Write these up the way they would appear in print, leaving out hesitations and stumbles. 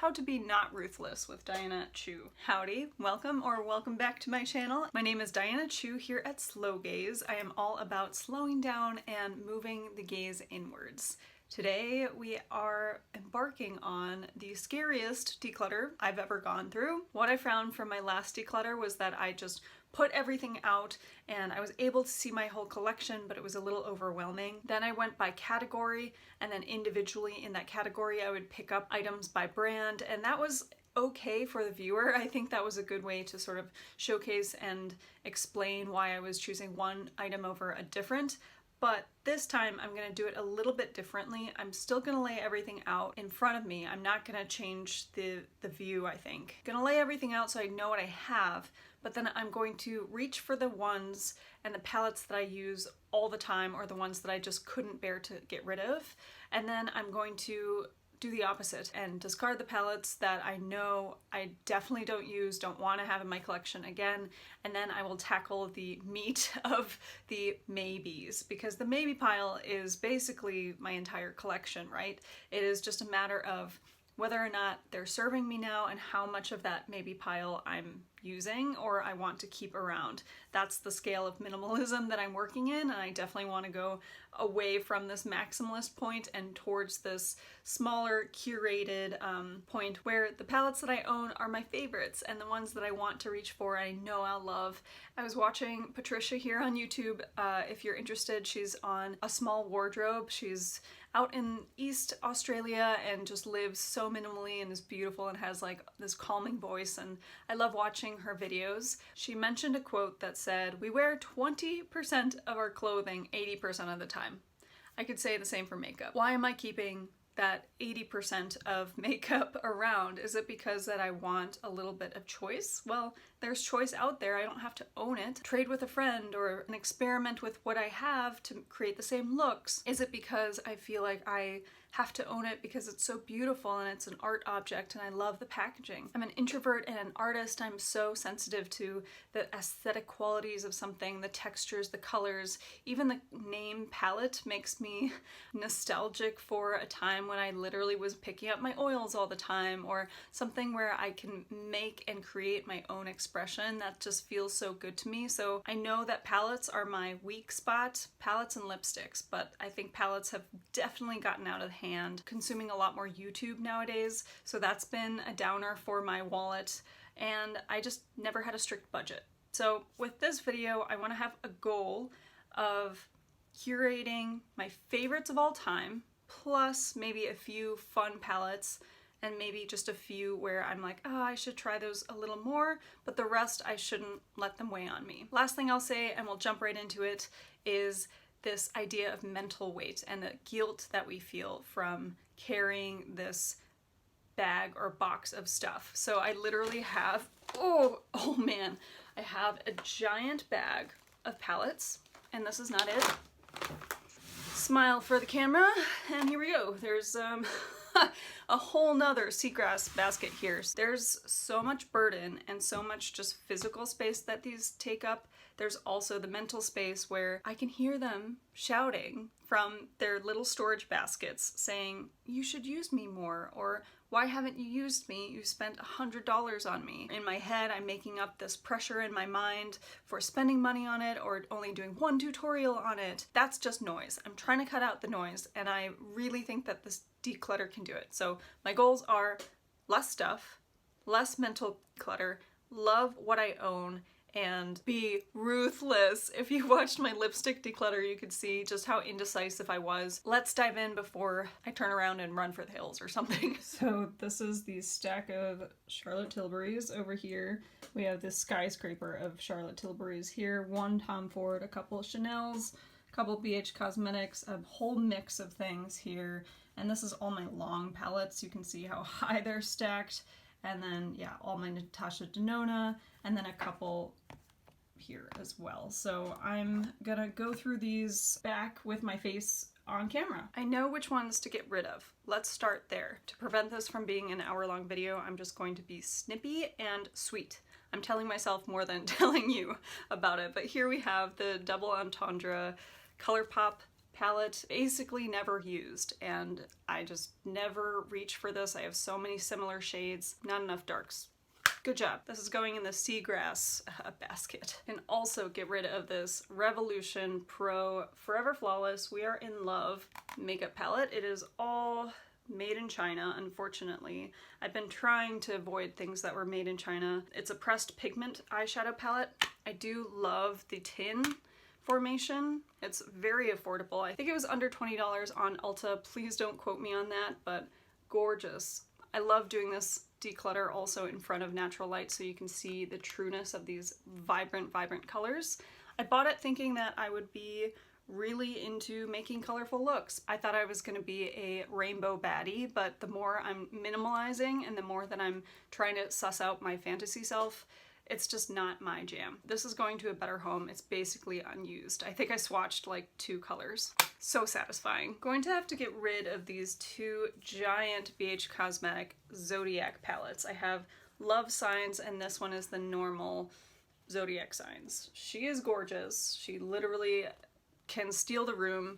How to Be Not Ruthless with Diana Chu. Howdy, welcome or welcome back to my channel. My name is Diana Chu here at Slow Gaze. I am all about slowing down and moving the gaze inwards. Today we are embarking on the scariest declutter I've ever gone through. What I found from my last declutter was that I just put everything out and I was able to see my whole collection, but it was a little overwhelming. Then I went by category, and then individually in that category I would pick up items by brand, and that was okay for the viewer. I think that was a good way to sort of showcase and explain why I was choosing one item over a different. But this time I'm going to do it a little bit differently. I'm still going to lay everything out in front of me. I'm not going to change the view, I think. I'm going to lay everything out so I know what I have, but then I'm going to reach for the ones and the palettes that I use all the time, or the ones that I just couldn't bear to get rid of. And then I'm going to do the opposite and discard the palettes that I know I definitely don't use, don't want to have in my collection again, and then I will tackle the meat of the maybes, because the maybe pile is basically my entire collection, right? It is just a matter of whether or not they're serving me now and how much of that maybe pile I'm using or I want to keep around. That's the scale of minimalism that I'm working in, and I definitely want to go away from this maximalist point and towards this smaller curated point where the palettes that I own are my favorites and the ones that I want to reach for and I know I'll love. I was watching Patricia here on YouTube. If you're interested, she's on A Small Wardrobe. She's out in East Australia and just lives so minimally and is beautiful and has like this calming voice, and I love watching her videos. She mentioned a quote that said, "We wear 20% of our clothing 80% of the time." I could say the same for makeup. Why am I keeping that 80% of makeup around? Is it because that I want a little bit of choice? Well, there's choice out there. I don't have to own it. Trade with a friend or an experiment with what I have to create the same looks. Is it because I feel like I have to own it because it's so beautiful and it's an art object and I love the packaging? I'm an introvert and an artist. I'm so sensitive to the aesthetic qualities of something, the textures, the colors. Even the name palette makes me nostalgic for a time when I literally was picking up my oils all the time, or something where I can make and create my own expression. That just feels so good to me. So I know that palettes are my weak spot, palettes and lipsticks, but I think palettes have definitely gotten out of hand. Consuming a lot more YouTube nowadays, so that's been a downer for my wallet, and I just never had a strict budget. So with this video, I want to have a goal of curating my favorites of all time, plus maybe a few fun palettes, and maybe just a few where I'm like, oh, I should try those a little more, but the rest I shouldn't let them weigh on me. Last thing I'll say, and we'll jump right into it, is this idea of mental weight and the guilt that we feel from carrying this bag or box of stuff. So I literally have, oh man, I have a giant bag of palettes, and this is not it. Smile for the camera, and here we go. There's a whole nother seagrass basket here. There's so much burden and so much just physical space that these take up. There's also the mental space where I can hear them shouting from their little storage baskets saying, "You should use me more," or "Why haven't you used me? You spent $100 on me." In my head, I'm making up this pressure in my mind for spending money on it or only doing one tutorial on it. That's just noise. I'm trying to cut out the noise, and I really think that this declutter can do it. So my goals are less stuff, less mental clutter, love what I own, and be ruthless. If you watched my lipstick declutter, you could see just how indecisive I was. Let's dive in before I turn around and run for the hills or something. So this is the stack of Charlotte Tilbury's over here. We have this skyscraper of Charlotte Tilbury's here, one Tom Ford, a couple of Chanel's, a couple of BH Cosmetics, a whole mix of things here. And this is all my long palettes. You can see how high they're stacked. And then, yeah, all my Natasha Denona, and then a couple here as well. So I'm gonna go through these back with my face on camera. I know which ones to get rid of. Let's start there. To prevent this from being an hour-long video, I'm just going to be snippy and sweet. I'm telling myself more than telling you about it, but here we have the double entendre Colourpop palette, basically never used, and I just never reach for this. I have so many similar shades, not enough darks. Good job. This is going in the Seagrass basket. And also get rid of this Revolution Pro Forever Flawless We Are in Love makeup palette. It is all made in China, unfortunately. I've been trying to avoid things that were made in China. It's a pressed pigment eyeshadow palette. I do love the tin formation. It's very affordable. I think it was under $20 on Ulta. Please don't quote me on that, but gorgeous. I love doing this declutter also in front of natural light so you can see the trueness of these vibrant, vibrant colors. I bought it thinking that I would be really into making colorful looks. I thought I was going to be a rainbow baddie, but the more I'm minimalizing and the more that I'm trying to suss out my fantasy self, it's just not my jam. This is going to a better home. It's basically unused. I think I swatched like 2 colors. So satisfying. Going to have to get rid of these 2 giant BH Cosmetic Zodiac palettes. I have Love Signs and this one is the normal Zodiac Signs. She is gorgeous. She literally can steal the room.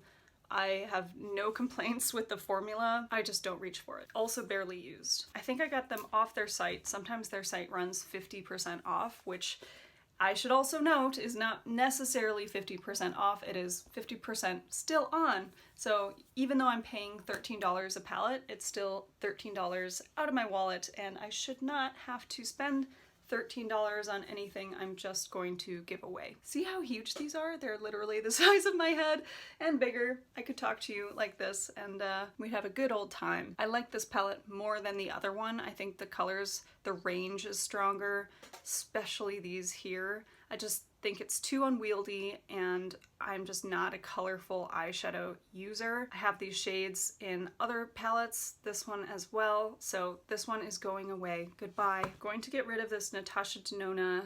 I have no complaints with the formula. I just don't reach for it. Also barely used. I think I got them off their site. Sometimes their site runs 50% off, which I should also note is not necessarily 50% off. It is 50% still on. So even though I'm paying $13 a palette, it's still $13 out of my wallet, and I should not have to spend $13 on anything I'm just going to give away. See how huge these are? They're literally the size of my head and bigger. I could talk to you like this and we'd have a good old time. I like this palette more than the other one. I think the colors, the range is stronger, especially these here. I just think it's too unwieldy and I'm just not a colorful eyeshadow user. I have these shades in other palettes, this one as well, so this one is going away. Goodbye. Going to get rid of this Natasha Denona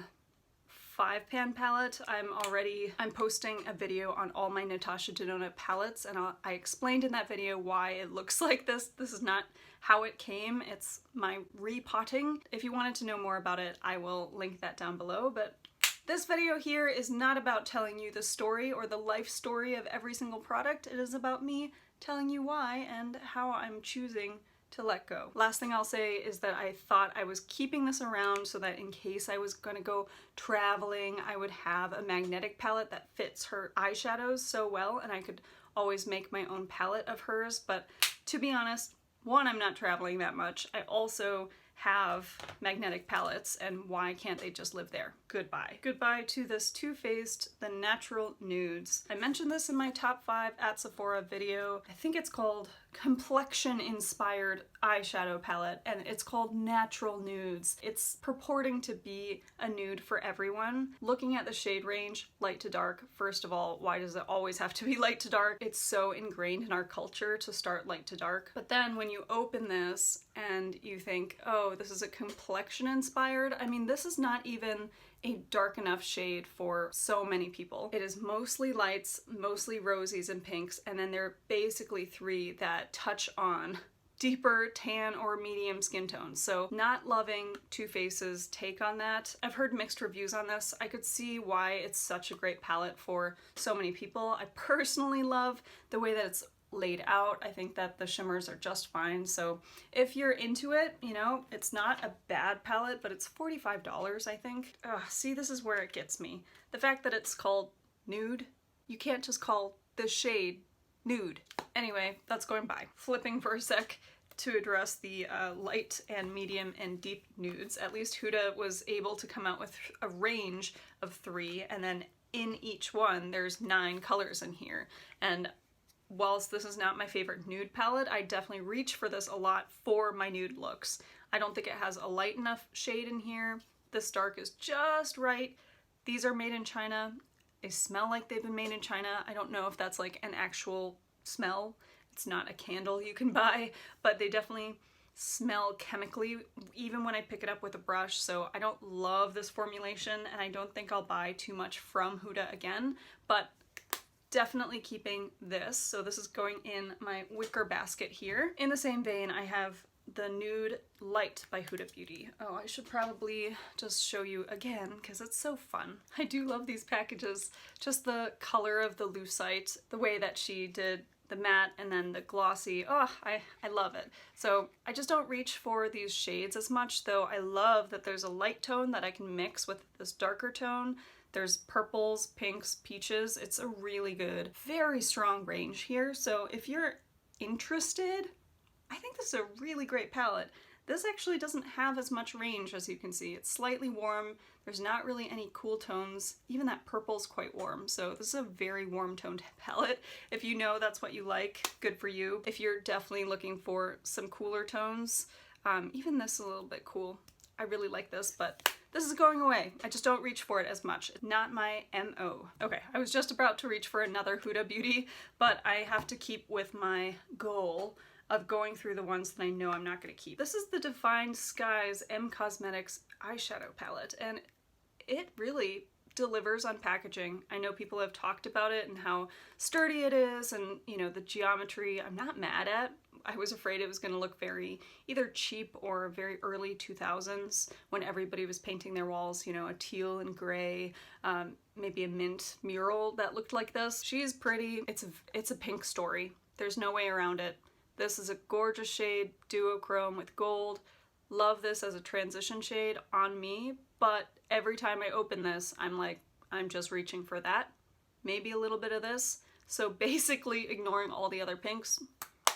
5-pan palette. I'm posting a video on all my Natasha Denona palettes and I explained in that video why it looks like this. This is not how it came, it's my repotting. If you wanted to know more about it, I will link that down below, but this video here is not about telling you the story or the life story of every single product. It is about me telling you why and how I'm choosing to let go. Last thing I'll say is that I thought I was keeping this around so that in case I was gonna go traveling, I would have a magnetic palette that fits her eyeshadows so well and I could always make my own palette of hers. But to be honest, one, I'm not traveling that much. I also have magnetic palettes and why can't they just live there? Goodbye. Goodbye to this Too Faced The Natural Nudes. I mentioned this in my top 5 at Sephora video. I think it's called complexion inspired eyeshadow palette and it's called Natural Nudes. It's purporting to be a nude for everyone. Looking at the shade range, light to dark, first of all, why does it always have to be light to dark? It's so ingrained in our culture to start light to dark. But then when you open this and you think, oh, this is a complexion inspired, I mean, this is not even a dark enough shade for so many people. It is mostly lights, mostly rosies and pinks, and then there are basically 3 that touch on deeper tan or medium skin tones. So not loving Too Faced's take on that. I've heard mixed reviews on this. I could see why it's such a great palette for so many people. I personally love the way that it's laid out. I think that the shimmers are just fine. So if you're into it, you know, it's not a bad palette, but it's $45, I think. Ugh, see, this is where it gets me. The fact that it's called Nude, you can't just call the shade Nude. Anyway, that's going by. Flipping for a sec to address the light and medium and deep nudes. At least HUDA was able to come out with a range of 3, and then in each one there's 9 colors in here. And whilst this is not my favorite nude palette, I definitely reach for this a lot for my nude looks. I don't think it has a light enough shade in here. This dark is just right. These are made in China. They smell like they've been made in China. I don't know if that's like an actual smell. It's not a candle you can buy, but they definitely smell chemically even when I pick it up with a brush. So I don't love this formulation and I don't think I'll buy too much from HUDA again, but definitely keeping this. So this is going in my wicker basket here. In the same vein, I have the Nude Light by Huda Beauty. Oh, I should probably just show you again because it's so fun. I do love these packages. Just the color of the lucite, the way that she did the matte and then the glossy. Oh, I love it. So I just don't reach for these shades as much, though I love that there's a light tone that I can mix with this darker tone. There's purples, pinks, peaches. It's a really good, very strong range here. So if you're interested, I think this is a really great palette. This actually doesn't have as much range as you can see. It's slightly warm. There's not really any cool tones. Even that purple's quite warm. So this is a very warm toned palette. If you know that's what you like, good for you. If you're definitely looking for some cooler tones, even this is a little bit cool. I really like this, but this is going away. I just don't reach for it as much. Not my MO. Okay, I was just about to reach for another Huda Beauty, but I have to keep with my goal of going through the ones that I know I'm not going to keep. This is the Defined Skies M Cosmetics eyeshadow palette, and it really delivers on packaging. I know people have talked about it and how sturdy it is, and you know, the geometry I'm not mad at. I was afraid it was going to look very either cheap or very early 2000s when everybody was painting their walls, you know, a teal and gray, maybe a mint mural that looked like this. She is pretty. It's a pink story. There's no way around it. This is a gorgeous shade, duochrome with gold. Love this as a transition shade on me, but every time I open this, I'm like, I'm just reaching for that. Maybe a little bit of this. So basically ignoring all the other pinks,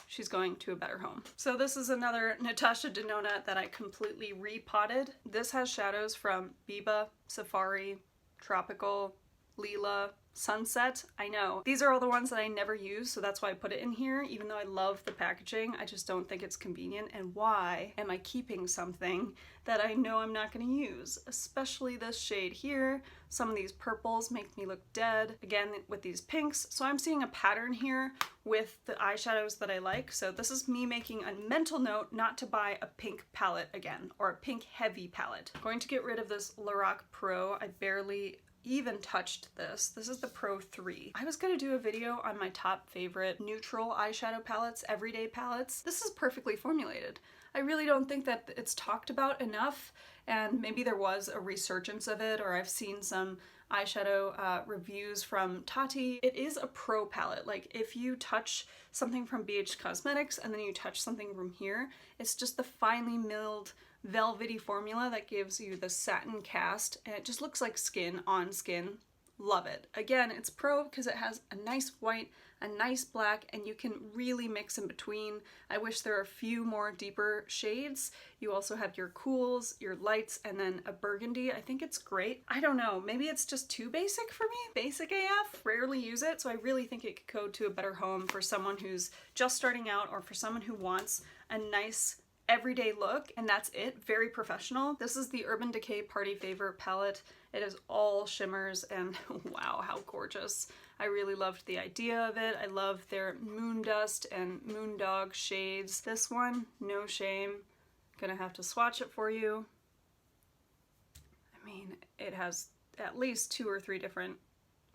she's going to a better home. So this is another Natasha Denona that I completely repotted. This has shadows from Biba, Safari, Tropical, Lila, Sunset. I know. These are all the ones that I never use, so that's why I put it in here. Even though I love the packaging, I just don't think it's convenient. And why am I keeping something that I know I'm not going to use? Especially this shade here. Some of these purples make me look dead. Again, with these pinks. So I'm seeing a pattern here with the eyeshadows that I like. So this is me making a mental note not to buy a pink palette again, or a pink heavy palette. I'm going to get rid of this Lorac Pro. I barely even touched this. This is the Pro 3. I was gonna do a video on my top favorite neutral eyeshadow palettes, everyday palettes. This is perfectly formulated. I really don't think that it's talked about enough, and maybe there was a resurgence of it, or I've seen some eyeshadow reviews from Tati. It is a pro palette. Like if you touch something from BUH Cosmetics and then you touch something from here, it's just the finely milled velvety formula that gives you the satin cast, and it just looks like skin on skin. Love it. Again, it's pro because it has a nice white, a nice black, and you can really mix in between. I wish there were a few more deeper shades. You also have your cools, your lights, and then a burgundy. I think it's great. I don't know, maybe it's just too basic for me. Basic AF, rarely use it, so I really think it could go to a better home for someone who's just starting out, or for someone who wants a nice everyday look, and that's it. Very professional. This is the Urban Decay Party Favor palette. It is all shimmers, and wow, how gorgeous. I really loved the idea of it. I love their Moon Dust and Moondog shades. This one, no shame. Gonna have to swatch it for you. I mean, it has at least 2 or 3 different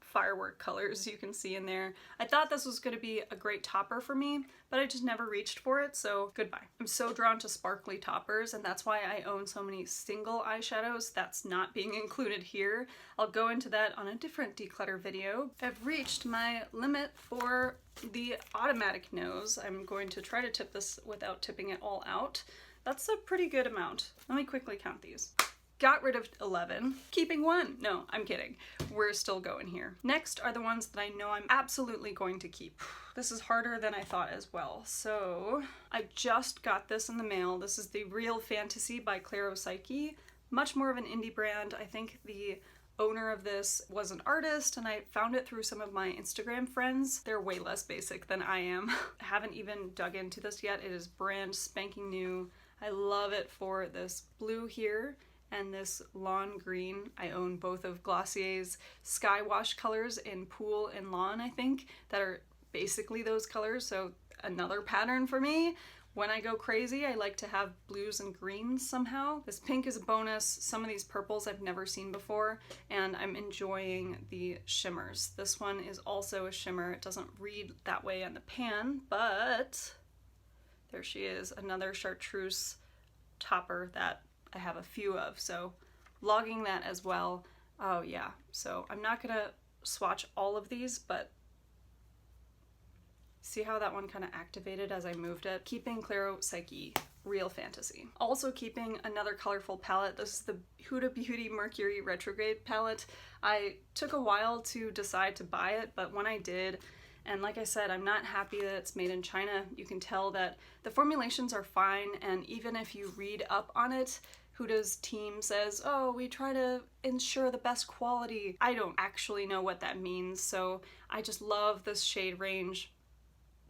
firework colors you can see in there. I thought this was going to be a great topper for me, but I just never reached for it, so goodbye. I'm so drawn to sparkly toppers, and that's why I own so many single eyeshadows. That's not being included here. I'll go into that on a different declutter video. I've reached my limit for the automatic nose. I'm going to try to tip this without tipping it all out. That's a pretty good amount. Let me quickly count these. Got rid of 11, keeping 1. No, I'm kidding. We're still going here. Next are the ones that I know I'm absolutely going to keep. This is harder than I thought as well. So I just got this in the mail. This is the Real Fantasy by Claro Psyche. Much more of an indie brand. I think the owner of this was an artist, and I found it through some of my Instagram friends. They're way less basic than I am. I haven't even dug into this yet. It is brand spanking new. I love it for this blue here and this lawn green. I own both of Glossier's Sky Wash colors in Pool and Lawn, I think, that are basically those colors, so another pattern for me. When I go crazy, I like to have blues and greens somehow. This pink is a bonus. Some of these purples I've never seen before, and I'm enjoying the shimmers. This one is also a shimmer. It doesn't read that way on the pan, but There she is, another chartreuse topper that I have a few of, so logging that as well. Oh yeah, so I'm not gonna swatch all of these, but see how that one kind of activated as I moved it? Keeping Claro Psyche, Real Fantasy. Also keeping another colorful palette. This is the Huda Beauty Mercury Retrograde palette. I took a while to decide to buy it, but when I did, and like I said, I'm not happy that it's made in China. You can tell that the formulations are fine, and even if you read up on it, Huda's team says, oh, we try to ensure the best quality. I don't actually know what that means, so I just love this shade range.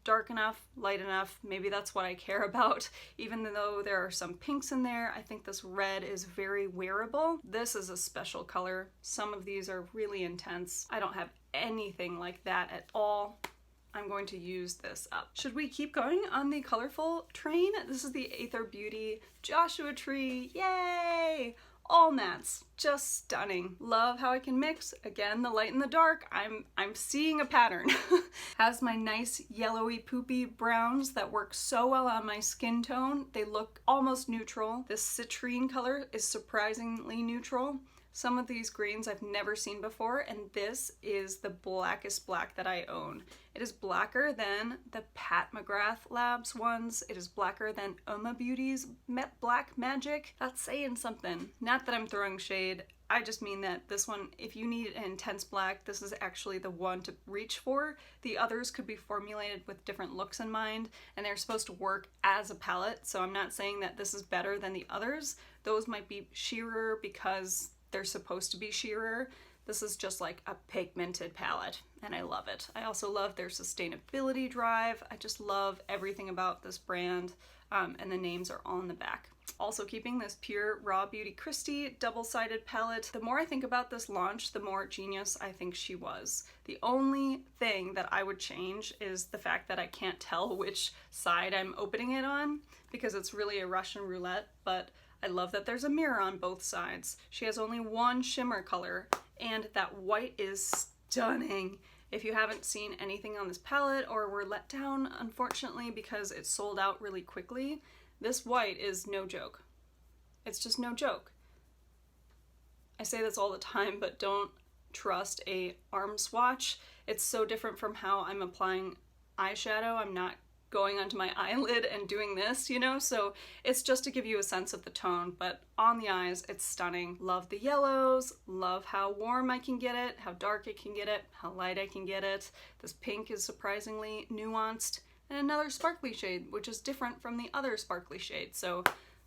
Dark enough, light enough, maybe that's what I care about. Even though there are some pinks in there, I think this red is very wearable. This is a special color. Some of these are really intense. I don't have anything like that at all. I'm going to use this up. Should we keep going on the colorful train? This is the Aether Beauty Joshua Tree. Yay! All mattes, just stunning. Love how I can mix, again, the light and the dark. I'm seeing a pattern. Has my nice yellowy poopy browns that work so well on my skin tone. They look almost neutral. This citrine color is surprisingly neutral. Some of these greens I've never seen before, and this is the blackest black that I own. It is blacker than the Pat McGrath Labs ones. It is blacker than Uoma Beauty's Black Magic. That's saying something. Not that I'm throwing shade. I just mean that this one, if you need an intense black, this is actually the one to reach for. The others could be formulated with different looks in mind, and they're supposed to work as a palette, so I'm not saying that this is better than the others. Those might be sheerer because they're supposed to be sheerer. This is just like a pigmented palette, and I love it. I also love their sustainability drive. I just love everything about this brand, and the names are all in the back. Also keeping this Pure Raw Beauty Kristi double-sided palette. The more I think about this launch, the more genius I think she was. The only thing that I would change is the fact that I can't tell which side I'm opening it on, because it's really a Russian roulette, but I love that there's a mirror on both sides. She has only one shimmer color, and that white is stunning. If you haven't seen anything on this palette or were let down, unfortunately, because it sold out really quickly, this white is no joke. It's just no joke. I say this all the time, but don't trust a arm swatch. It's so different from how I'm applying eyeshadow. I'm not going onto my eyelid and doing this, you know, so it's just to give you a sense of the tone, but on the eyes, it's stunning. Love the yellows, love how warm I can get it, how dark I can get it, how light I can get it. This pink is surprisingly nuanced, and another sparkly shade, which is different from the other sparkly shades, so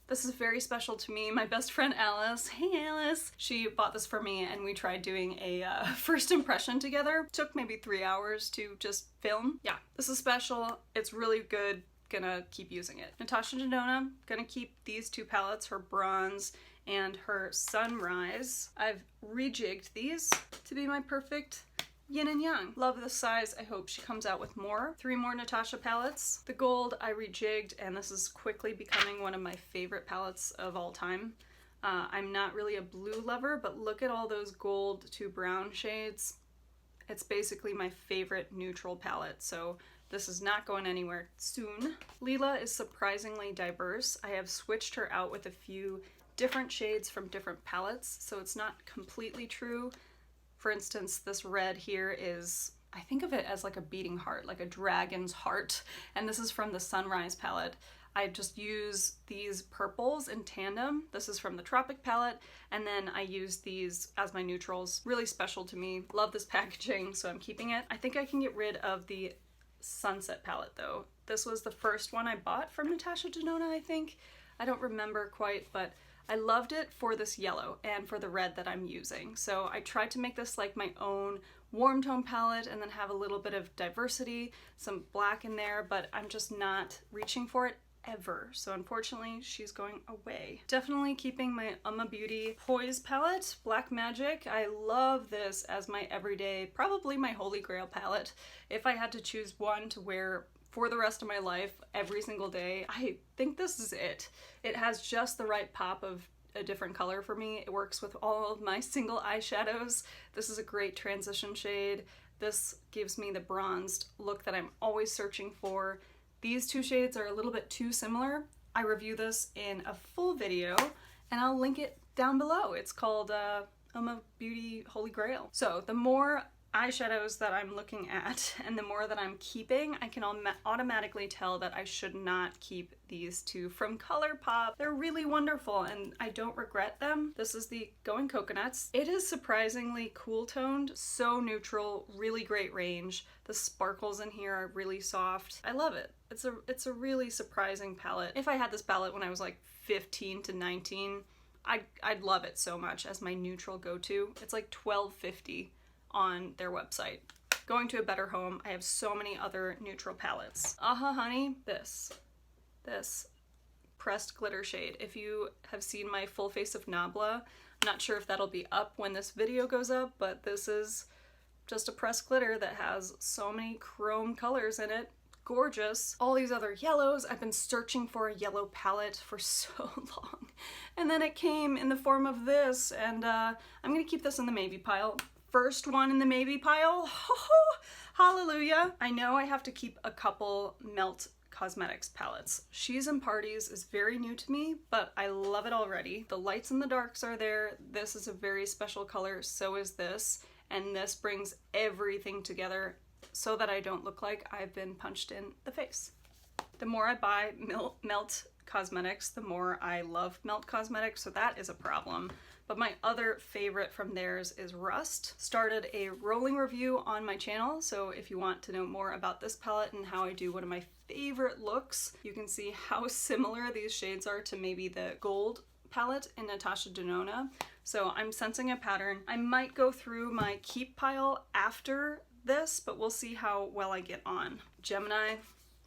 this is very special to me. My best friend Alice, hey Alice, she bought this for me and we tried doing a first impression together. Took maybe 3 hours to just film. Yeah, this is special. It's really good. Gonna keep using it. Natasha Denona, gonna keep these two palettes, her bronze and her sunrise. I've rejigged these to be my perfect yin and yang. Love the size. I hope she comes out with more. 3 more Natasha palettes. The gold I rejigged, and this is quickly becoming one of my favorite palettes of all time. I'm not really a blue lover, but look at all those gold to brown shades. It's basically my favorite neutral palette, so this is not going anywhere soon. Lila is surprisingly diverse. I have switched her out with a few different shades from different palettes, so it's not completely true. For instance, this red here is, I think of it as like a beating heart, like a dragon's heart, and this is from the Sunrise palette. I just use these purples in tandem. This is from the Tropic palette, and then I use these as my neutrals. Really special to me. Love this packaging, so I'm keeping it. I think I can get rid of the Sunset palette though. This was the first one I bought from Natasha Denona, I think. I don't remember quite, but I loved it for this yellow and for the red that I'm using. So I tried to make this like my own warm tone palette and then have a little bit of diversity, some black in there, but I'm just not reaching for it ever. So unfortunately, she's going away. Definitely keeping my Uoma Beauty Poise palette, Black Magic. I love this as my everyday, probably my holy grail palette. If I had to choose one to wear for the rest of my life, every single day, I think this is it. It has just the right pop of a different color for me. It works with all of my single eyeshadows. This is a great transition shade. This gives me the bronzed look that I'm always searching for. These two shades are a little bit too similar. I review this in a full video and I'll link it down below. It's called Uoma Beauty Holy Grail. So the more eyeshadows that I'm looking at and the more that I'm keeping, I can automatically tell that I should not keep these two from Colourpop. They're really wonderful and I don't regret them. This is the Going Coconuts. It is surprisingly cool toned, so neutral, really great range. The sparkles in here are really soft. I love it. It's a really surprising palette. If I had this palette when I was like 15 to 19, I'd love it so much as my neutral go-to. It's like $12.50 on their website. Going to a better home, I have so many other neutral palettes. Honey, this pressed glitter shade. If you have seen my full face of Nabla, I'm not sure if that'll be up when this video goes up, but this is just a pressed glitter that has so many chrome colors in it. Gorgeous. All these other yellows. I've been searching for a yellow palette for so long. And then it came in the form of this, and I'm gonna keep this in the maybe pile. First one in the maybe pile. Hallelujah. I know I have to keep a couple Melt Cosmetics palettes. She's in Parties is very new to me, but I love it already. The lights and the darks are there. This is a very special color, so is this. And this brings everything together so that I don't look like I've been punched in the face. The more I buy Melt Cosmetics, the more I love Melt Cosmetics, so that is a problem. But my other favorite from theirs is Rust. Started a rolling review on my channel, so if you want to know more about this palette and how I do one of my favorite looks, you can see how similar these shades are to maybe the gold palette in Natasha Denona. So I'm sensing a pattern. I might go through my keep pile after this, but we'll see how well I get on. Gemini,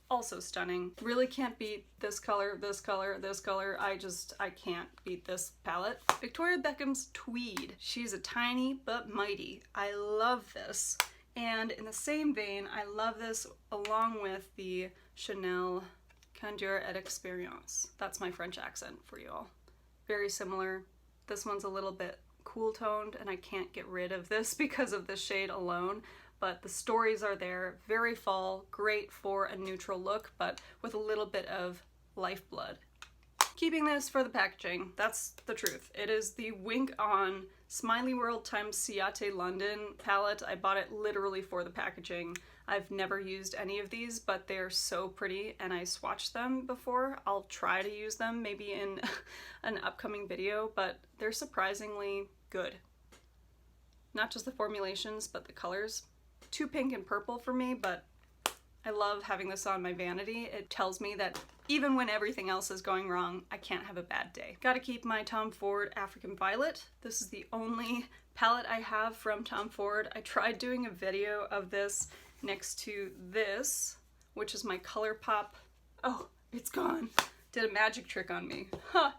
also stunning. Really can't beat this color, this color, this color. I can't beat this palette. Victoria Beckham's Tweed. She's a tiny but mighty. I love this. And in the same vein, I love this along with the Chanel Candeur et Experience. That's my French accent for you all. Very similar. This one's a little bit cool toned and I can't get rid of this because of the shade alone. But the stories are there, very fall, great for a neutral look, but with a little bit of lifeblood. Keeping this for the packaging, that's the truth. It is the Wink On Smiley World times Ciate London palette. I bought it literally for the packaging. I've never used any of these, but they're so pretty and I swatched them before. I'll try to use them maybe in an upcoming video, but they're surprisingly good. Not just the formulations, but the colors. Too pink and purple for me, but I love having this on my vanity. It tells me that even when everything else is going wrong, I can't have a bad day. Gotta keep my Tom Ford African Violet. This is the only palette I have from Tom Ford. I tried doing a video of this next to this, which is my Colourpop. Oh, it's gone. Did a magic trick on me. Huh.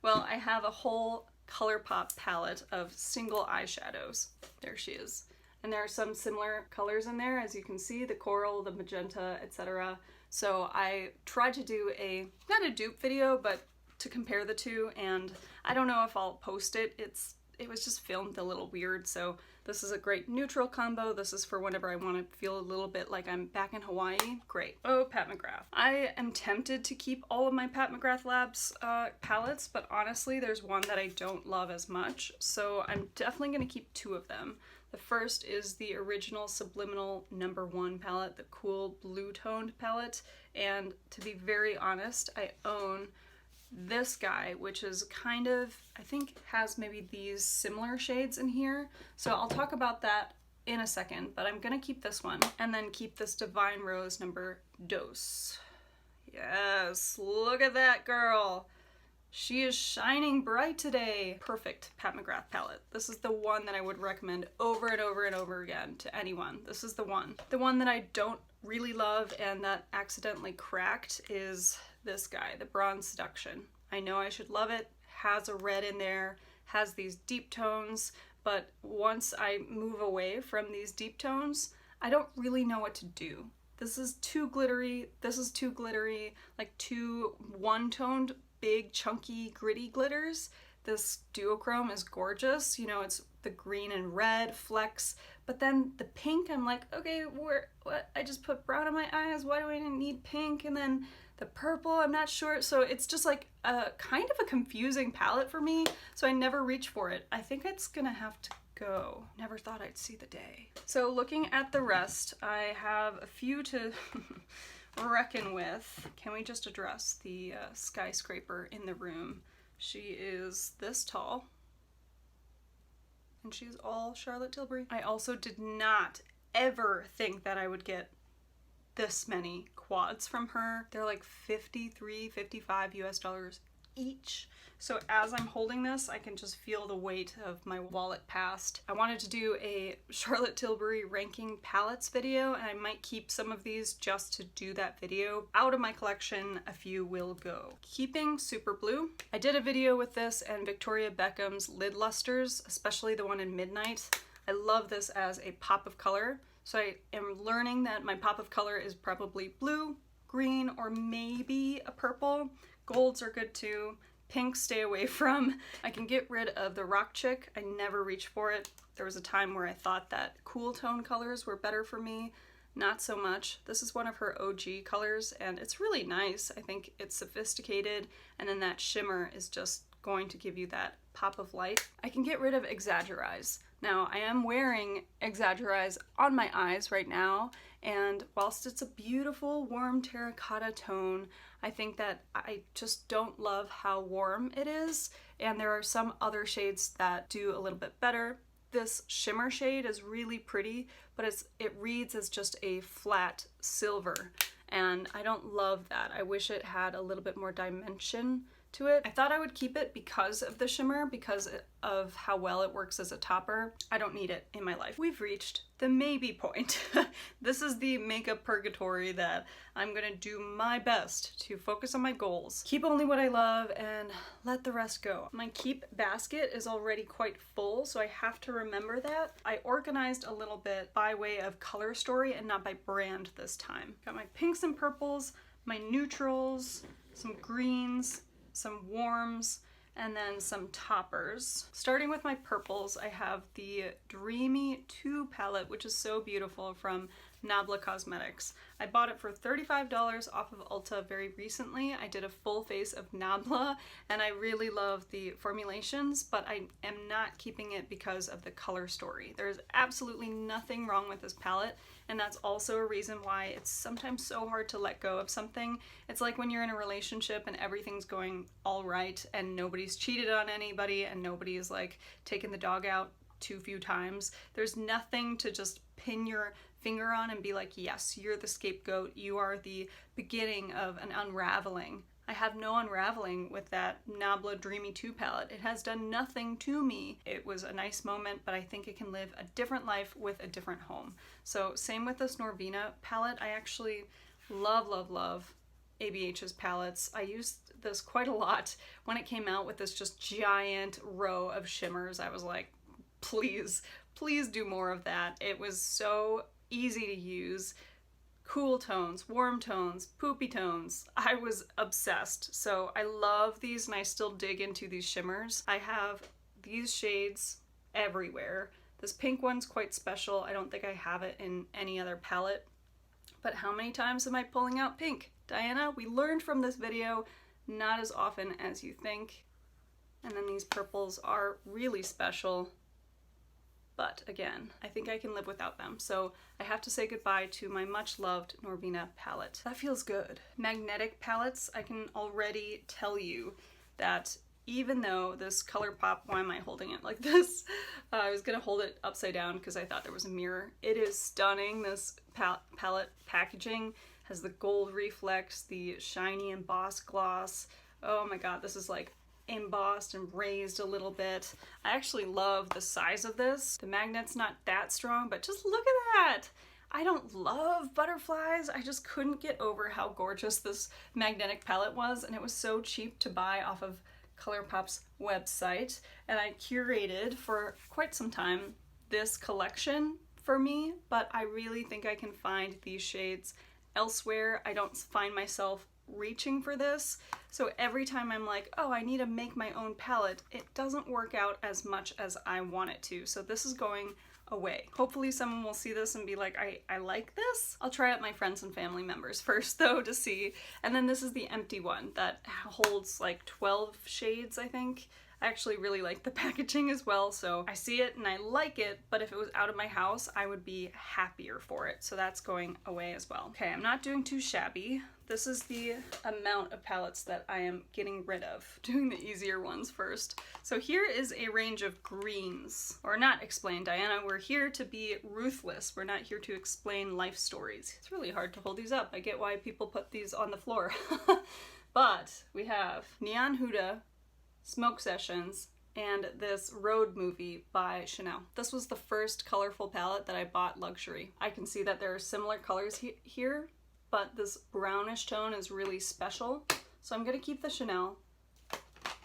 Well, I have a whole Colourpop palette of single eyeshadows. There she is. And there are some similar colors in there, as you can see, the coral, the magenta, etc. So I tried to do not a dupe video, but to compare the two, and I don't know if I'll post it. It was just filmed a little weird, so this is a great neutral combo. This is for whenever I want to feel a little bit like I'm back in Hawaii. Great. Oh, Pat McGrath. I am tempted to keep all of my Pat McGrath Labs palettes, but honestly, there's one that I don't love as much, so I'm definitely going to keep two of them. The first is the original Subliminal #1 palette, the cool blue toned palette, and to be very honest, I own this guy, which is kind of, I think has maybe these similar shades in here, so I'll talk about that in a second, but I'm gonna keep this one, and then keep this Divine Rose #2. Yes, look at that girl! She is shining bright today. Perfect Pat McGrath palette. This is the one that I would recommend over and over and over again to anyone. This is the one. The one that I don't really love and that accidentally cracked is this guy, the Bronze Seduction. I know I should love it, has a red in there, has these deep tones, but once I move away from these deep tones, I don't really know what to do. This is too glittery, this is too glittery, like too one-toned, big, chunky, gritty glitters. This duochrome is gorgeous. You know, it's the green and red flecks, but then the pink, I'm like, okay, what? I just put brown in my eyes. Why do I need pink? And then the purple, I'm not sure. So it's just like a kind of a confusing palette for me. So I never reach for it. I think it's gonna have to go. Never thought I'd see the day. So looking at the rest, I have a few to reckon with. Can we just address the skyscraper in the room? She is this tall, and she's all Charlotte Tilbury. I also did not ever think that I would get this many quads from her. They're like 53, 55 US dollars each. So as I'm holding this, I can just feel the weight of my wallet past. I wanted to do a Charlotte Tilbury ranking palettes video, and I might keep some of these just to do that video. Out of my collection, a few will go. Keeping Super Blue. I did a video with this and Victoria Beckham's lid lusters, especially the one in Midnight. I love this as a pop of color. So I am learning that my pop of color is probably blue, green, or maybe a purple. Golds are good too. Pinks stay away from. I can get rid of the Rock Chick. I never reach for it. There was a time where I thought that cool tone colors were better for me. Not so much. This is one of her OG colors, and it's really nice. I think it's sophisticated, and then that shimmer is just going to give you that pop of light. I can get rid of Exaggerize. Now, I am wearing Exaggerize on my eyes right now, and whilst it's a beautiful warm terracotta tone, I think that I just don't love how warm it is, and there are some other shades that do a little bit better. This shimmer shade is really pretty, but it reads as just a flat silver, and I don't love that. I wish it had a little bit more dimension to it. I thought I would keep it because of the shimmer, because of how well it works as a topper. I don't need it in my life. We've reached the maybe point. This is the makeup purgatory that I'm gonna do my best to focus on my goals. Keep only what I love and let the rest go. My keep basket is already quite full, so I have to remember that. I organized a little bit by way of color story and not by brand this time. Got my pinks and purples, my neutrals, some greens, some warms, and then some toppers. Starting with my purples, I have the Dreamy 2 palette, which is so beautiful, from Nabla Cosmetics. I bought it for $35 off of Ulta very recently. I did a full face of Nabla, and I really love the formulations, but I am not keeping it because of the color story. There's absolutely nothing wrong with this palette, and that's also a reason why it's sometimes so hard to let go of something. It's like when you're in a relationship and everything's going all right and nobody's cheated on anybody and nobody's like taken the dog out too few times. There's nothing to just pin your finger on and be like, yes, you're the scapegoat. You are the beginning of an unraveling. I have no unraveling with that Nabla Dreamy 2 palette. It has done nothing to me. It was a nice moment, but I think it can live a different life with a different home. So same with this Norvina palette. I actually love, love, love ABH's palettes. I used this quite a lot when it came out with this just giant row of shimmers. I was like, please, please do more of that. It was so easy to use. Cool tones, warm tones, poopy tones. I was obsessed. So I love these, and I still dig into these shimmers. I have these shades everywhere. This pink one's quite special. I don't think I have it in any other palette. But how many times am I pulling out pink? Diana, we learned from this video, not as often as you think. And then these purples are really special. But again, I think I can live without them. So I have to say goodbye to my much loved Norvina palette. That feels good. Magnetic palettes, I can already tell you that even though this Colourpop, why am I holding it like this? I was gonna hold it upside down because I thought there was a mirror. It is stunning. This palette packaging has the gold reflex, the shiny embossed gloss. Oh my god, this is like embossed and raised a little bit. I actually love the size of this. The magnet's not that strong, but just look at that. I don't love butterflies. I just couldn't get over how gorgeous this magnetic palette was, and it was so cheap to buy off of Colourpop's website. And I curated for quite some time this collection for me, but I really think I can find these shades elsewhere. I don't find myself reaching for this. So every time I'm like, oh, I need to make my own palette, it doesn't work out as much as I want it to. So this is going away. Hopefully someone will see this and be like, I like this. I'll try out my friends and family members first though to see. And then this is the empty one that holds like 12 shades, I think. I actually really like the packaging as well, so I see it and I like it, but if it was out of my house, I would be happier for it. So that's going away as well. Okay, I'm not doing too shabby. This is the amount of palettes that I am getting rid of. Doing the easier ones first. So here is a range of greens. Or not explain, Diana. We're here to be ruthless. We're not here to explain life stories. It's really hard to hold these up. I get why people put these on the floor. But we have Neon Huda, Smoke Sessions, and this Road Movie by Chanel. This was the first colorful palette that I bought luxury. I can see that there are similar colors here, but this brownish tone is really special. So I'm gonna keep the Chanel.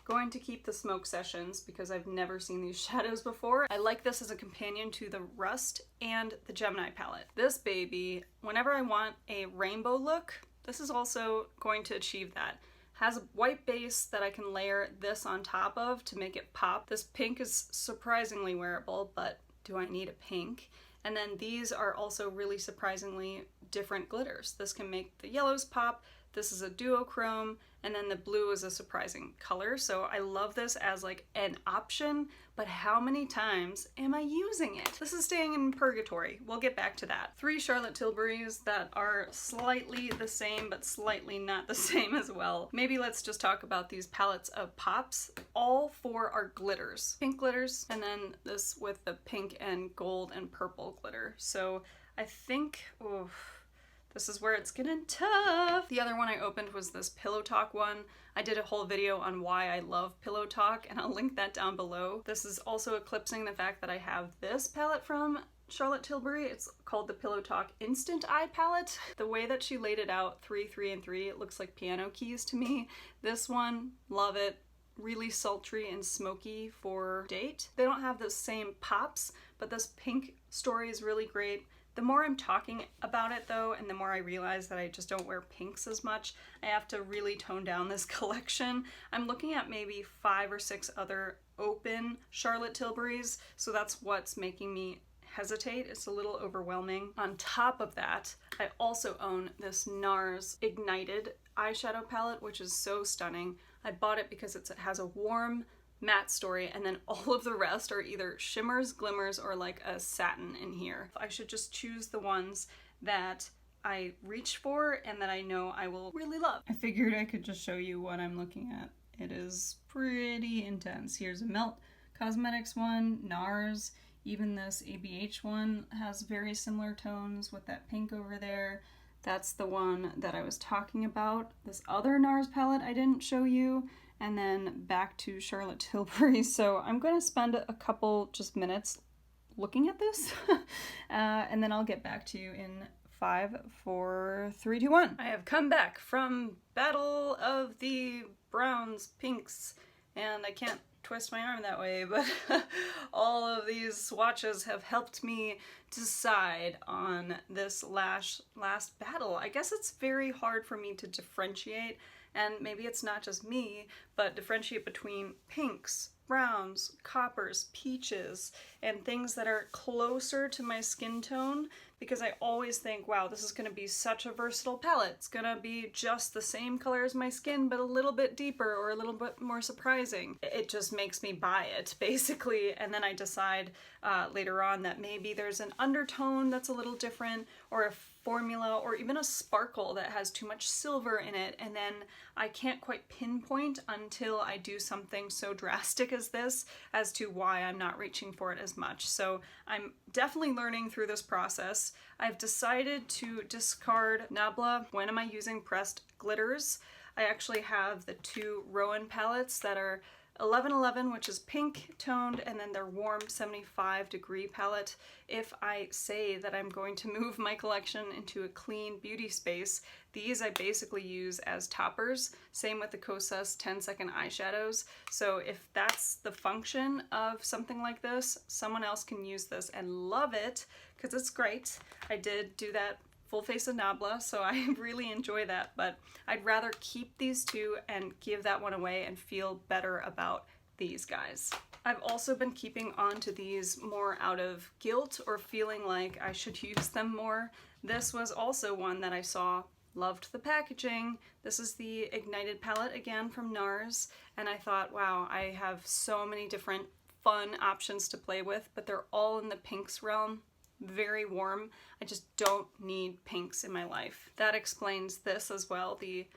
Going to keep the Smoke Sessions because I've never seen these shadows before. I like this as a companion to the Rust and the Gemini palette. This baby, whenever I want a rainbow look, this is also going to achieve that. Has a white base that I can layer this on top of to make it pop. This pink is surprisingly wearable, but do I need a pink? And then these are also really surprisingly different glitters. This can make the yellows pop. This is a duochrome, and then the blue is a surprising color. So I love this as like an option, but how many times am I using it? This is staying in purgatory. We'll get back to that. 3 Charlotte Tilburys that are slightly the same, but slightly not the same as well. Maybe let's just talk about these palettes of pops. All 4 are glitters. Pink glitters, and then this with the pink and gold and purple glitter. So I think, oof, this is where it's getting tough. The other one I opened was this Pillow Talk one. I did a whole video on why I love Pillow Talk, and I'll link that down below. This is also eclipsing the fact that I have this palette from Charlotte Tilbury. It's called the Pillow Talk Instant Eye Palette. The way that she laid it out, 3, 3, and 3, it looks like piano keys to me. This one, love it. Really sultry and smoky for date. They don't have the same pops, but this pink story is really great. The more I'm talking about it though, and the more I realize that I just don't wear pinks as much, I have to really tone down this collection. I'm looking at maybe 5 or 6 other open Charlotte Tilburys, so that's what's making me hesitate. It's a little overwhelming. On top of that, I also own this NARS Ignited eyeshadow palette, which is so stunning. I bought it because it has a warm matte story, and then all of the rest are either shimmers, glimmers, or like a satin in here. I should just choose the ones that I reach for and that I know I will really love. I figured I could just show you what I'm looking at. It is pretty intense. Here's a Melt Cosmetics one, NARS, even this ABH one has very similar tones with that pink over there. That's the one that I was talking about. This other NARS palette I didn't show you. And then back to Charlotte Tilbury. So I'm going to spend a couple just minutes looking at this and then I'll get back to you in 5, 4, 3, 2, 1. I have come back from Battle of the Browns, Pinks, and I can't twist my arm that way, but all of these swatches have helped me decide on this last battle. I guess it's very hard for me to differentiate. And maybe it's not just me, but differentiate between pinks, browns, coppers, peaches, and things that are closer to my skin tone, because I always think, wow, this is going to be such a versatile palette. It's going to be just the same color as my skin, but a little bit deeper or a little bit more surprising. It just makes me buy it, basically, and then I decide later on that maybe there's an undertone that's a little different, or a formula, or even a sparkle that has too much silver in it, and then I can't quite pinpoint until I do something so drastic as this as to why I'm not reaching for it as much. So I'm definitely learning through this process. I've decided to discard Nabla. When am I using pressed glitters? I actually have the 2 Rowan palettes that are 1111, which is pink toned, and then their warm 75 degree palette. If I say that I'm going to move my collection into a clean beauty space, these I basically use as toppers. Same with the Kosas 10-second eyeshadows. So if that's the function of something like this, someone else can use this and love it, because it's great. I did do that full face of Nabla, so I really enjoy that, but I'd rather keep these two and give that one away and feel better about these guys. I've also been keeping on to these more out of guilt or feeling like I should use them more. This was also one that I saw, loved the packaging. This is the Ignited palette again from NARS, and I thought, wow, I have so many different fun options to play with, but they're all in the pinks realm. Very warm. I just don't need pinks in my life. That explains this as well. The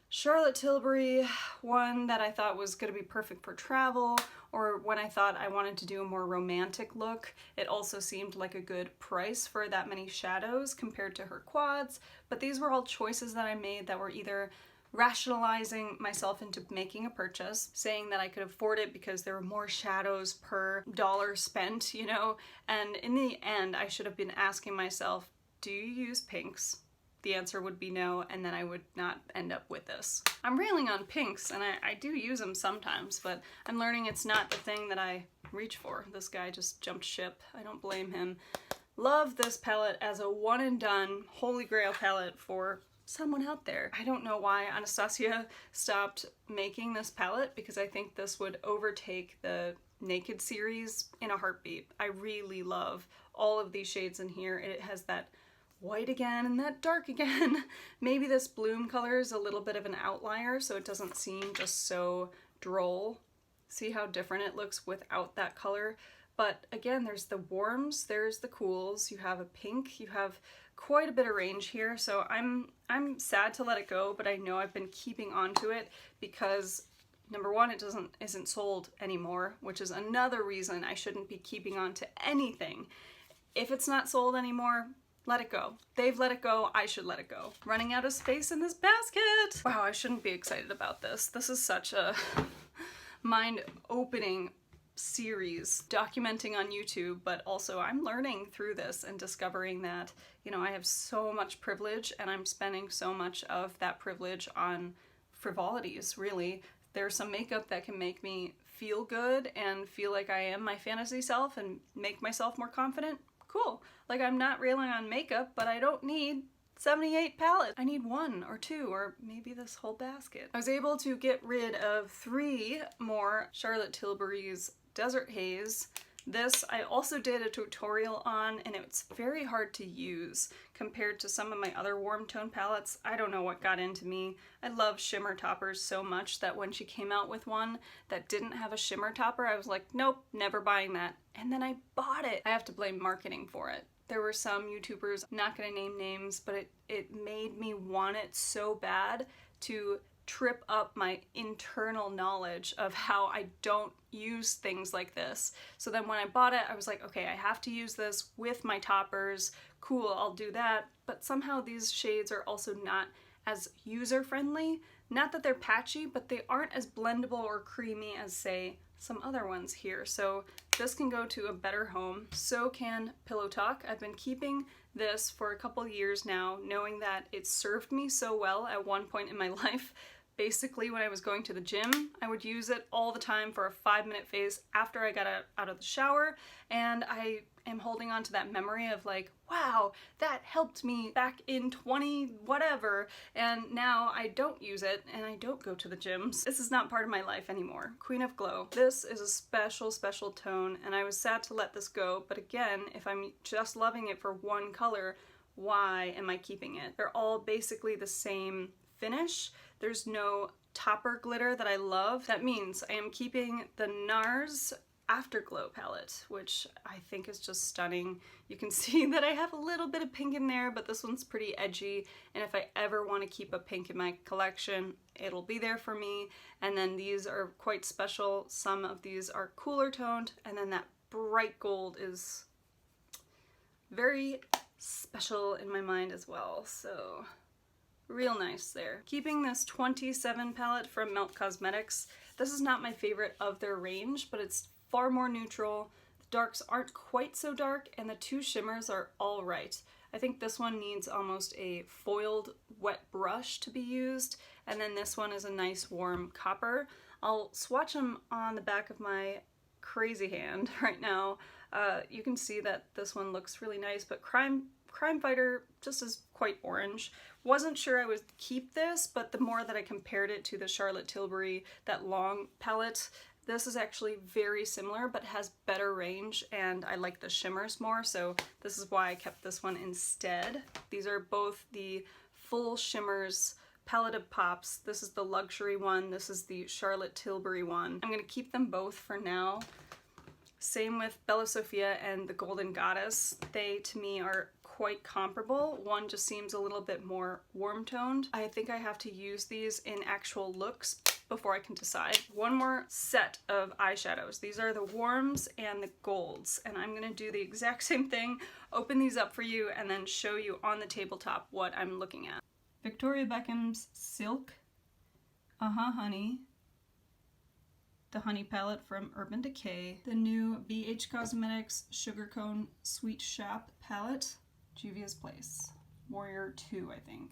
Charlotte Tilbury one that I thought was going to be perfect for travel, or when I thought I wanted to do a more romantic look. It also seemed like a good price for that many shadows compared to her quads, but these were all choices that I made that were either rationalizing myself into making a purchase, saying that I could afford it because there were more shadows per dollar spent, you know, and in the end I should have been asking myself, do you use pinks? The answer would be no, and then I would not end up with this. I'm railing on pinks, and I do use them sometimes, but I'm learning it's not the thing that I reach for. This guy just jumped ship. I don't blame him. Love this palette as a one and done holy grail palette for someone out there. I don't know why Anastasia stopped making this palette, because I think this would overtake the Naked series in a heartbeat. I really love all of these shades in here. It has that white again and that dark again. Maybe this bloom color is a little bit of an outlier, so it doesn't seem just so droll. See how different it looks without that color? But again, there's the warms, there's the cools, you have a pink, you have quite a bit of range here, so I'm sad to let it go, but I know I've been keeping on to it because number one, it isn't sold anymore, which is another reason I shouldn't be keeping on to anything. If it's not sold anymore, let it go. They've let it go, I should let it go. Running out of space in this basket! Wow, I shouldn't be excited about this. This is such a mind-opening series, documenting on YouTube, but also I'm learning through this and discovering that, you know, I have so much privilege and I'm spending so much of that privilege on frivolities, really. There's some makeup that can make me feel good and feel like I am my fantasy self and make myself more confident. Cool. Like, I'm not railing on makeup, but I don't need 78 palettes. I need one or two, or maybe this whole basket. I was able to get rid of 3 more Charlotte Tilbury's Desert Haze. This I also did a tutorial on, and it's very hard to use compared to some of my other warm tone palettes. I don't know what got into me. I love shimmer toppers so much that when she came out with one that didn't have a shimmer topper, I was like, nope, never buying that. And then I bought it. I have to blame marketing for it. There were some YouTubers, I'm not gonna name names, but it made me want it so bad to trip up my internal knowledge of how I don't use things like this. So then when I bought it, I was like, okay, I have to use this with my toppers. Cool, I'll do that. But somehow these shades are also not as user-friendly. Not that they're patchy, but they aren't as blendable or creamy as, say, some other ones here. So this can go to a better home. So can Pillow Talk. I've been keeping this for a couple years now, knowing that it served me so well at one point in my life. Basically, when I was going to the gym, I would use it all the time for a 5-minute phase after I got out of the shower, and I am holding on to that memory of like, wow, that helped me back in 20 whatever, and now I don't use it and I don't go to the gyms. This is not part of my life anymore. Queen of Glow. This is a special, special tone, and I was sad to let this go, but again, if I'm just loving it for one color, why am I keeping it? They're all basically the same finish. There's no topper glitter that I love. That means I am keeping the NARS Afterglow palette, which I think is just stunning. You can see that I have a little bit of pink in there, but this one's pretty edgy, and if I ever want to keep a pink in my collection, it'll be there for me. And then these are quite special. Some of these are cooler toned, and then that bright gold is very special in my mind as well, so real nice there. Keeping this 27 palette from Melt Cosmetics. This is not my favorite of their range, but it's far more neutral. The darks aren't quite so dark, and the 2 shimmers are all right. I think this one needs almost a foiled wet brush to be used, and then this one is a nice warm copper. I'll swatch them on the back of my crazy hand right now. You can see that this one looks really nice, but Crime Fighter just is quite orange. Wasn't sure I would keep this, but the more that I compared it to the Charlotte Tilbury, that long palette, this is actually very similar but has better range, and I like the shimmers more, so this is why I kept this one instead. These are both the full shimmers palette of pops. This is the luxury one, this is the Charlotte Tilbury one. I'm gonna keep them both for now. Same with Bella Sophia and the Golden Goddess. They, to me, are quite comparable. One just seems a little bit more warm-toned. I think I have to use these in actual looks before I can decide. One more set of eyeshadows. These are the warms and the golds, and I'm gonna do the exact same thing, open these up for you, and then show you on the tabletop what I'm looking at. Victoria Beckham's Silk, Honey, the Honey palette from Urban Decay, the new BH Cosmetics Sugar Cone Sweet Shop palette, Juvia's Place, Warrior 2, I think.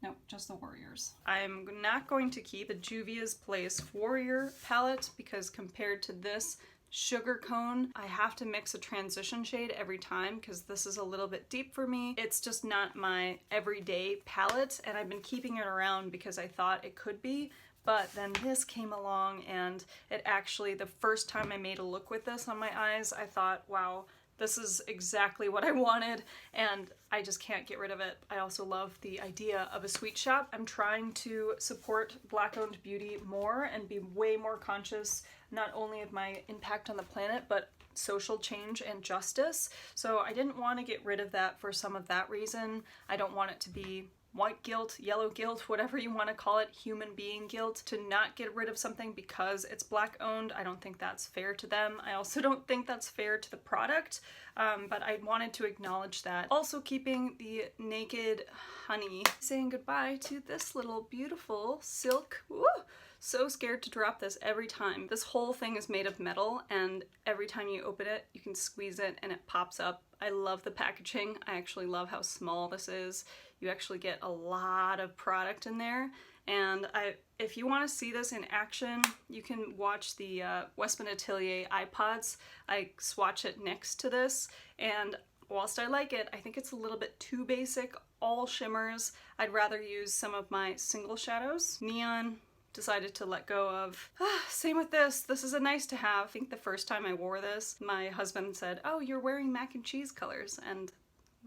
Nope, just the Warriors. I'm not going to keep the Juvia's Place Warrior palette because compared to this Sugar Cone, I have to mix a transition shade every time because this is a little bit deep for me. It's just not my everyday palette, and I've been keeping it around because I thought it could be. But then this came along, and it actually, the first time I made a look with this on my eyes, I thought, wow, this is exactly what I wanted, and I just can't get rid of it. I also love the idea of a sweet shop. I'm trying to support Black-owned beauty more and be way more conscious, not only of my impact on the planet, but social change and justice. So I didn't want to get rid of that for some of that reason. I don't want it to be white guilt, yellow guilt, whatever you want to call it, human being guilt, to not get rid of something because it's Black owned. I don't think that's fair to them. I also don't think that's fair to the product, but I wanted to acknowledge that. Also keeping the Naked Honey, saying goodbye to this little beautiful silk. Woo! So scared to drop this every time. This whole thing is made of metal, and every time you open it, you can squeeze it and it pops up. I love the packaging. I actually love how small this is. You actually get a lot of product in there, and if you want to see this in action, you can watch the Westman Atelier iPods. I swatch it next to this, and whilst I like it, I think it's a little bit too basic, all shimmers. I'd rather use some of my single shadows. Neon, decided to let go of. Same with this. This is a nice to have. I think the first time I wore this, my husband said, "Oh, you're wearing mac and cheese colors," and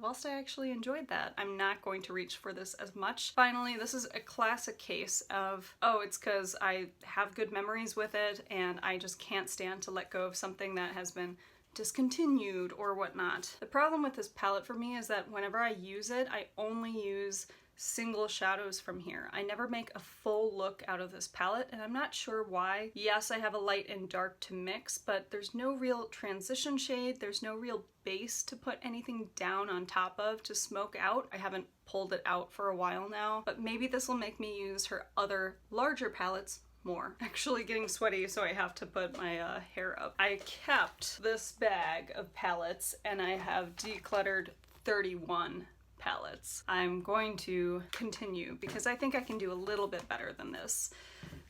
whilst I actually enjoyed that, I'm not going to reach for this as much. Finally, this is a classic case of, oh, it's because I have good memories with it and I just can't stand to let go of something that has been discontinued or whatnot. The problem with this palette for me is that whenever I use it, I only use single shadows from here. I never make a full look out of this palette, and I'm not sure why. Yes, I have a light and dark to mix, but there's no real transition shade, there's no real base to put anything down on top of to smoke out. I haven't pulled it out for a while now, but maybe this will make me use her other larger palettes more. Actually getting sweaty, so I have to put my hair up. I kept this bag of palettes, and I have decluttered 31 palettes. I'm going to continue because I think I can do a little bit better than this.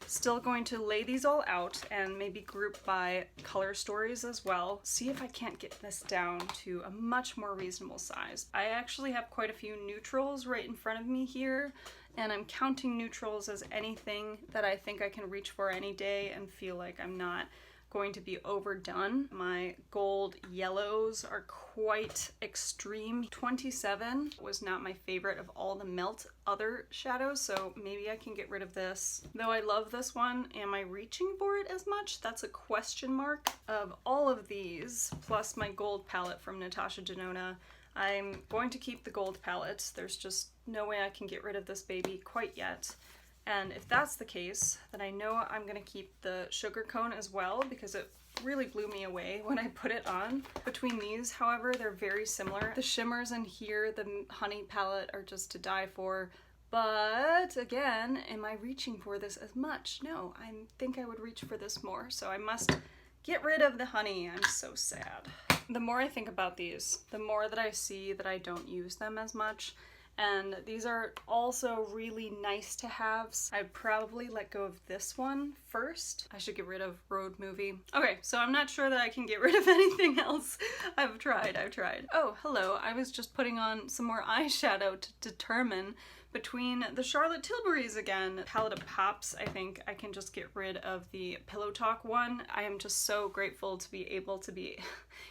Still going to lay these all out and maybe group by color stories as well. See if I can't get this down to a much more reasonable size. I actually have quite a few neutrals right in front of me here, and I'm counting neutrals as anything that I think I can reach for any day and feel like I'm not going to be overdone. My gold yellows are quite extreme. 27 was not my favorite of all the Melt other shadows, so maybe I can get rid of this. Though I love this one, am I reaching for it as much? That's a question mark. Of all of these, plus my gold palette from Natasha Denona, I'm going to keep the gold palette. There's just no way I can get rid of this baby quite yet. And if that's the case, then I know I'm gonna keep the Sugar Cone as well because it really blew me away when I put it on. Between these, however, they're very similar. The shimmers in here, the Honey palette, are just to die for. But again, am I reaching for this as much? No, I think I would reach for this more. So I must get rid of the Honey. I'm so sad. The more I think about these, the more that I see that I don't use them as much. And these are also really nice to haves. I'd probably let go of this one first. I should get rid of road movie. Okay, so I'm not sure that I can get rid of anything else. I've tried. Oh, hello. I was just putting on some more eyeshadow to determine between the Charlotte Tilburys again. Palette of Pops, I think I can just get rid of the Pillow Talk one. I am just so grateful to be able to be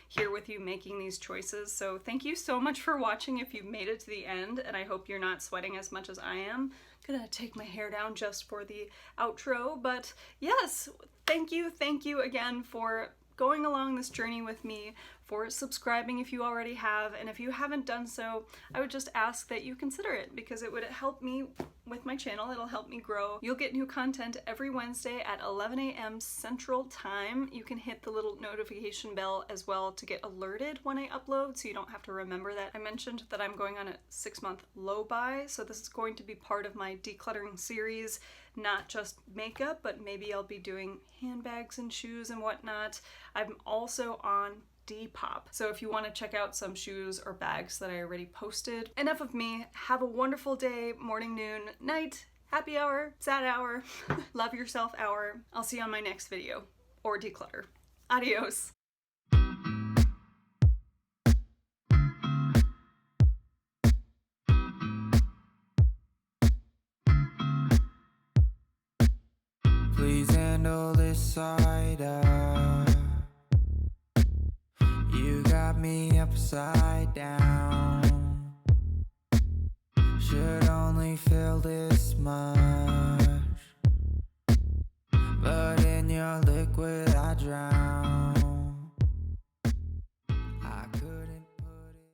here with you making these choices. So thank you so much for watching if you've made it to the end, and I hope you're not sweating as much as I am. I'm gonna take my hair down just for the outro, but yes, thank you again for going along this journey with me, for subscribing if you already have, and if you haven't done so, I would just ask that you consider it because it would help me with my channel, it'll help me grow. You'll get new content every Wednesday at 11 a.m. Central Time. You can hit the little notification bell as well to get alerted when I upload so you don't have to remember that. I mentioned that I'm going on a 6-month low buy, so this is going to be part of my decluttering series, not just makeup, but maybe I'll be doing handbags and shoes and whatnot. I'm also on Depop. So if you want to check out some shoes or bags that I already posted. Enough of me. Have a wonderful day, morning, noon, night, happy hour, sad hour, love yourself hour. I'll see you on my next video. Or declutter. Adios. Please handle this side up. You got me upside down. Should only feel this much, but in your liquid I drown.